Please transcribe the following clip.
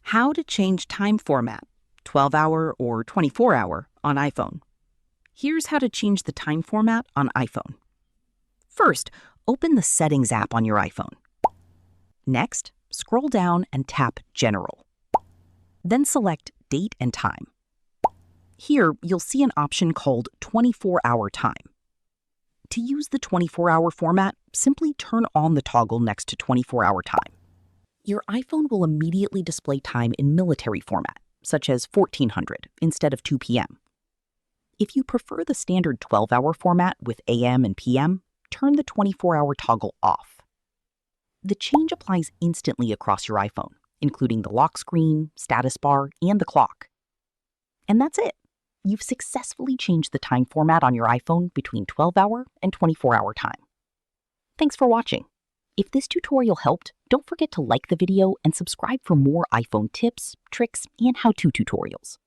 How to change time format, 12-hour or 24-hour on iPhone. Here's how to change the time format on iPhone. First, open the Settings app on your iPhone. Next, scroll down and tap General. Then select Date and Time. Here, you'll see an option called 24-hour time. To use the 24-hour format, simply turn on the toggle next to 24-hour time. Your iPhone will immediately display time in military format, such as 1400 instead of 2 p.m. If you prefer the standard 12-hour format with AM and PM, turn the 24-hour toggle off. The change applies instantly across your iPhone, including the lock screen, status bar, and the clock. And that's it. You've successfully changed the time format on your iPhone between 12-hour and 24-hour time. Thanks for watching. If this tutorial helped, don't forget to like the video and subscribe for more iPhone tips, tricks, and how-to tutorials.